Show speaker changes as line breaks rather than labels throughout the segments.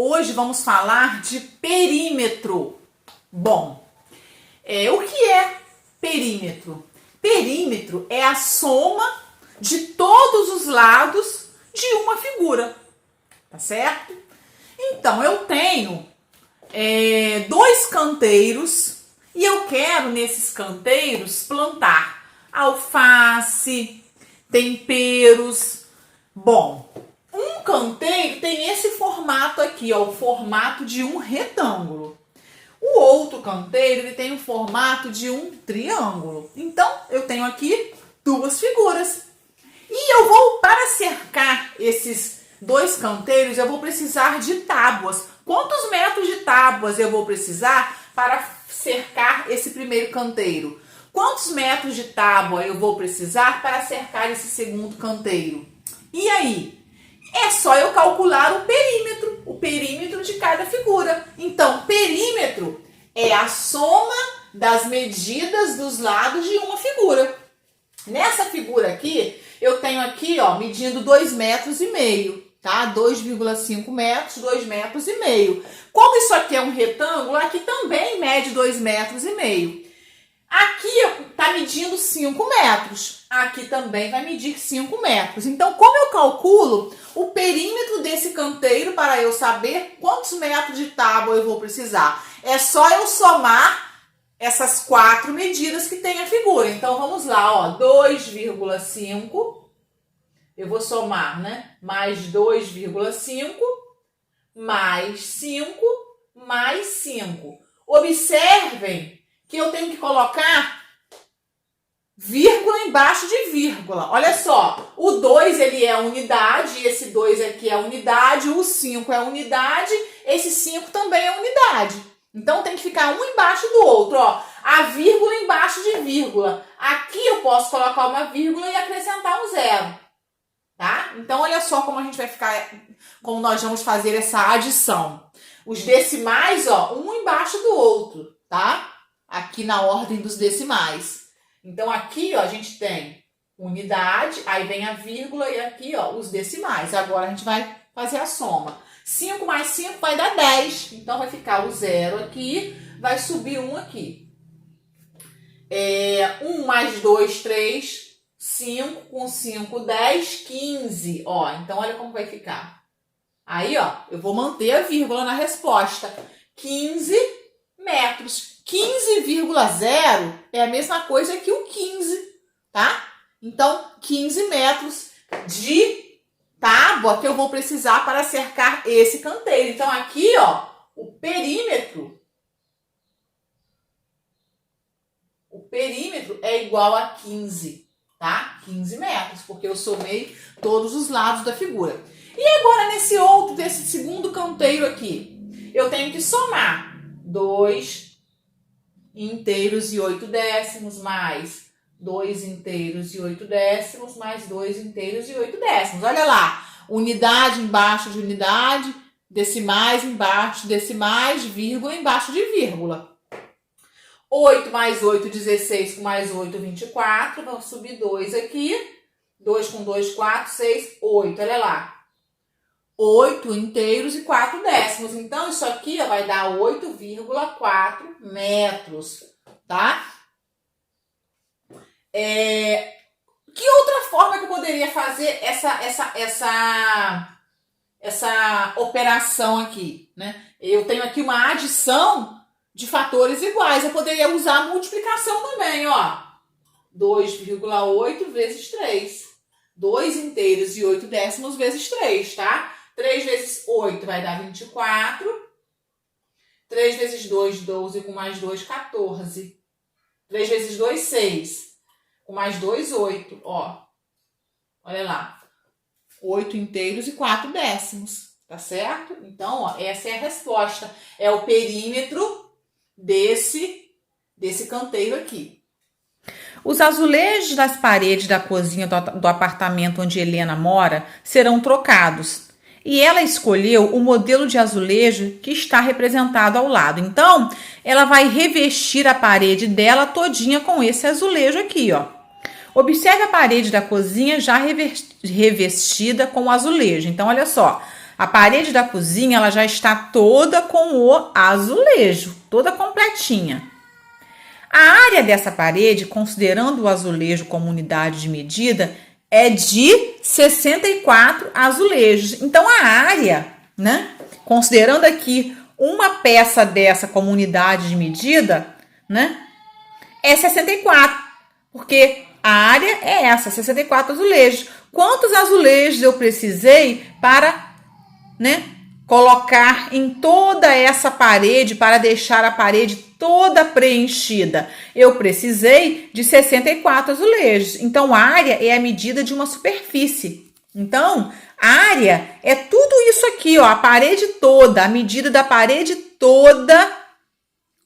Hoje vamos falar de perímetro. Bom, o que é perímetro? Perímetro é a soma de todos os lados de uma figura, tá certo? Então, eu tenho dois canteiros e eu quero nesses canteiros plantar alface, temperos. Bom, um canteiro tem esse formato aqui, ó, o formato de um retângulo. O outro canteiro ele tem o formato de um triângulo. Então, eu tenho aqui duas figuras. E eu vou, para cercar esses dois canteiros, eu vou precisar de tábuas. Quantos metros de tábuas eu vou precisar para cercar esse primeiro canteiro? Quantos metros de tábua eu vou precisar para cercar esse segundo canteiro? E aí? É só eu calcular o perímetro de cada figura. Então, perímetro é a soma das medidas dos lados de uma figura. Nessa figura aqui, eu tenho aqui, ó, medindo 2,5 metros, tá? 2,5 metros, 2,5 metros. Como isso aqui é um retângulo, aqui também mede 2,5 metros. Aqui está medindo 5 metros. Aqui também vai medir 5 metros. Então, como eu calculo o perímetro desse canteiro para eu saber quantos metros de tábua eu vou precisar? É só eu somar essas 4 medidas que tem a figura. Então, vamos lá, ó, 2,5. Eu vou somar, né? Mais 2,5, mais 5, mais 5. Observem que eu tenho que colocar vírgula embaixo de vírgula. Olha só, o 2 ele é unidade, esse 2 aqui é unidade, o 5 é unidade, esse 5 também é unidade. Então tem que ficar um embaixo do outro, ó. A vírgula embaixo de vírgula. Aqui eu posso colocar uma vírgula e acrescentar um zero, tá? Então olha só como a gente vai ficar, como nós vamos fazer essa adição. Os decimais, ó, um embaixo do outro, tá? Aqui na ordem dos decimais. Então, aqui, ó, a gente tem unidade, aí vem a vírgula e aqui, ó, os decimais. Agora, a gente vai fazer a soma. 5 mais 5 vai dar 10. Então, vai ficar o 0 aqui, vai subir 1 aqui. 1 mais 2, 3. 5 com 5, 10, 15. Ó, então, olha como vai ficar. Aí, ó, eu vou manter a vírgula na resposta. 15 metros. 15,0 é a mesma coisa que o 15, tá? Então, 15 metros de tábua que eu vou precisar para cercar esse canteiro. Então, aqui, ó, o perímetro é igual a 15, tá? 15 metros, porque eu somei todos os lados da figura. E agora, desse segundo canteiro aqui, eu tenho que somar 2 inteiros e 8 décimos, mais 2 inteiros e 8 décimos, mais 2 inteiros e 8 décimos. Olha lá, unidade embaixo de unidade, decimais embaixo de decimais, vírgula embaixo de vírgula. 8 mais 8, 16, com mais 8, 24. Vamos subir 2 aqui. 2 com 2, 4, 6, 8. Olha lá. 8 inteiros e 4 décimos. Então, isso aqui ó, vai dar 8,4 metros, tá? Que outra forma que eu poderia fazer essa operação aqui, né? Eu tenho aqui uma adição de fatores iguais. Eu poderia usar a multiplicação também, ó. 2,8 vezes 3. 2 inteiros e 8 décimos vezes 3, tá? 3 vezes 8 vai dar 24. 3 vezes 2, 12. Com mais 2, 14. 3 vezes 2, 6. Com mais 2, 8. Ó, olha lá. 8 inteiros e 4 décimos. Tá certo? Então, ó, essa é a resposta. É o perímetro desse canteiro aqui.
Os azulejos das paredes da cozinha do apartamento onde Helena mora serão trocados. E ela escolheu o modelo de azulejo que está representado ao lado. Então, ela vai revestir a parede dela todinha com esse azulejo aqui, ó. Observe a parede da cozinha já revestida com o azulejo. Então, olha só. A parede da cozinha ela já está toda com o azulejo, toda completinha. A área dessa parede, considerando o azulejo como unidade de medida, é de 64 azulejos. Então, a área, né, considerando aqui uma peça dessa como unidade de medida, né, é 64, porque a área é essa, 64 azulejos. Quantos azulejos eu precisei para, né, colocar em toda essa parede, para deixar a parede toda preenchida? Eu precisei de 64 azulejos. Então, área é a medida de uma superfície. Então, área é tudo isso aqui, ó, a parede toda, a medida da parede toda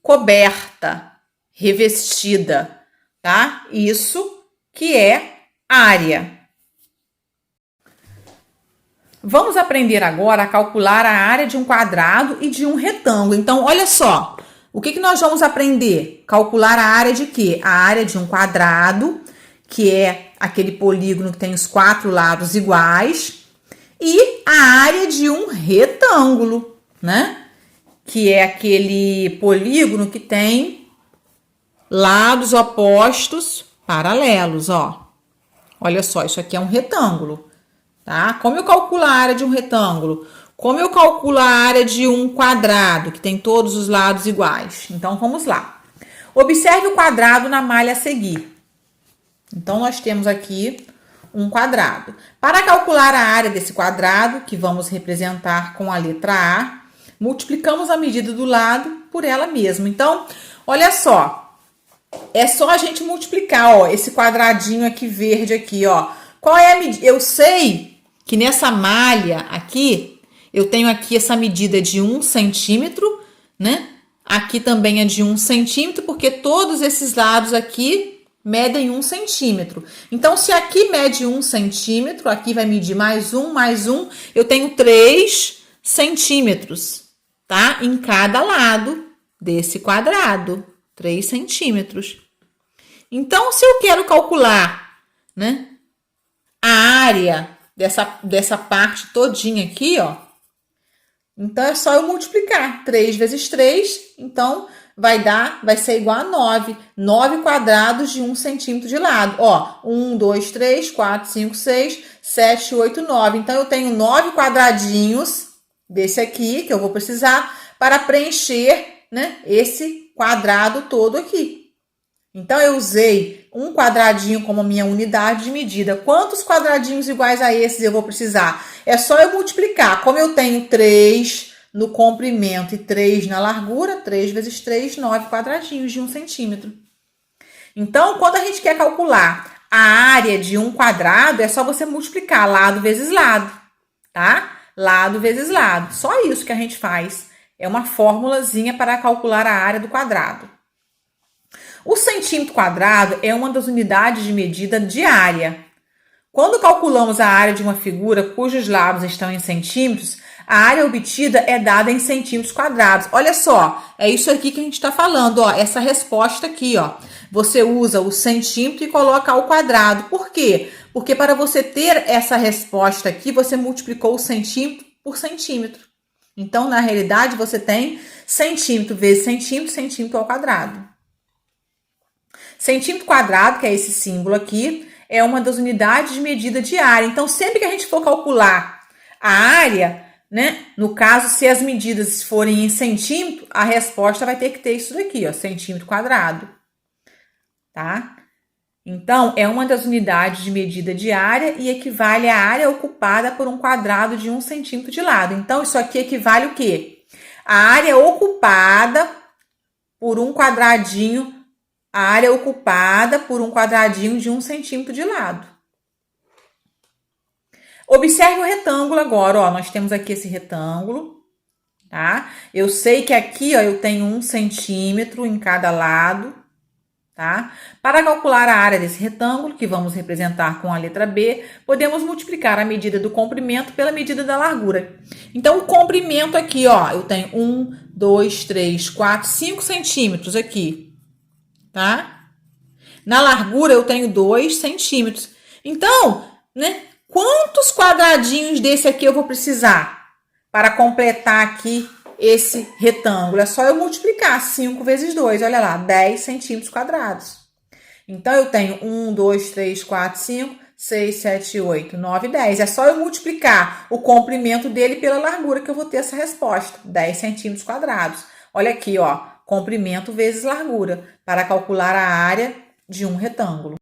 coberta, revestida, tá? Isso que é área. Vamos aprender agora a calcular a área de um quadrado e de um retângulo. Então, olha só, o que nós vamos aprender? Calcular a área de quê? A área de um quadrado, que é aquele polígono que tem os 4 lados iguais, e a área de um retângulo, né? Que é aquele polígono que tem lados opostos paralelos, ó. Olha só, isso aqui é um retângulo. Tá? Como eu calculo a área de um retângulo? Como eu calculo a área de um quadrado, que tem todos os lados iguais? Então, vamos lá. Observe o quadrado na malha a seguir. Então, nós temos aqui um quadrado. Para calcular a área desse quadrado, que vamos representar com a letra A, multiplicamos a medida do lado por ela mesma. Então, olha só. É só a gente multiplicar, ó, esse quadradinho aqui verde aqui, ó. Qual é a medida? Eu sei que nessa malha aqui, eu tenho aqui essa medida de 1 centímetro, né? Aqui também é de 1 centímetro, porque todos esses lados aqui medem 1 centímetro. Então, se aqui mede 1 centímetro, aqui vai medir mais 1, eu tenho 3 centímetros, tá? Em cada lado desse quadrado, 3 centímetros. Então, se eu quero calcular, né, a área dessa parte todinha aqui, ó. Então, é só eu multiplicar. 3 vezes 3, então, vai ser igual a 9. 9 quadrados de 1 centímetro de lado. Ó, 1, 2, 3, 4, 5, 6, 7, 8, 9. Então, eu tenho 9 quadradinhos desse aqui, que eu vou precisar, para preencher, né, esse quadrado todo aqui. Então, eu usei um quadradinho como minha unidade de medida. Quantos quadradinhos iguais a esses eu vou precisar? É só eu multiplicar. Como eu tenho 3 no comprimento e 3 na largura, 3 vezes 3, 9 quadradinhos de 1 centímetro. Então, quando a gente quer calcular a área de um quadrado, é só você multiplicar lado vezes lado, tá? Lado vezes lado. Só isso que a gente faz. É uma formulazinha para calcular a área do quadrado. O centímetro quadrado é uma das unidades de medida de área. Quando calculamos a área de uma figura cujos lados estão em centímetros, a área obtida é dada em centímetros quadrados. Olha só, é isso aqui que a gente está falando, ó, essa resposta aqui, ó. Você usa o centímetro e coloca ao quadrado. Por quê? Porque para você ter essa resposta aqui, você multiplicou o centímetro por centímetro. Então, na realidade, você tem centímetro vezes centímetro, centímetro ao quadrado. Centímetro quadrado, que é esse símbolo aqui, é uma das unidades de medida de área. Então, sempre que a gente for calcular a área, né? No caso, se as medidas forem em centímetro, a resposta vai ter que ter isso daqui, ó, centímetro quadrado. Tá? Então, é uma das unidades de medida de área e equivale à área ocupada por um quadrado de 1 centímetro de lado. Então, isso aqui equivale o quê? A área ocupada por um quadradinho, a área ocupada por um quadradinho de 1 centímetro de lado. Observe o retângulo agora, ó. Nós temos aqui esse retângulo, tá? Eu sei que aqui, ó, eu tenho 1 centímetro em cada lado, tá? Para calcular a área desse retângulo, que vamos representar com a letra B, podemos multiplicar a medida do comprimento pela medida da largura. Então, o comprimento aqui, ó, eu tenho 1, 2, 3, 4, 5 centímetros aqui. Tá? Na largura eu tenho 2 centímetros. Então, né? Quantos quadradinhos desse aqui eu vou precisar? para completar aqui esse retângulo. É só eu multiplicar 5 vezes 2, olha lá, 10 centímetros quadrados. Então, eu tenho 1, 2, 3, 4, 5, 6, 7, 8, 9, 10. É só eu multiplicar o comprimento dele pela largura que eu vou ter essa resposta, 10 centímetros quadrados. Olha aqui, ó, comprimento vezes largura, para calcular a área de um retângulo.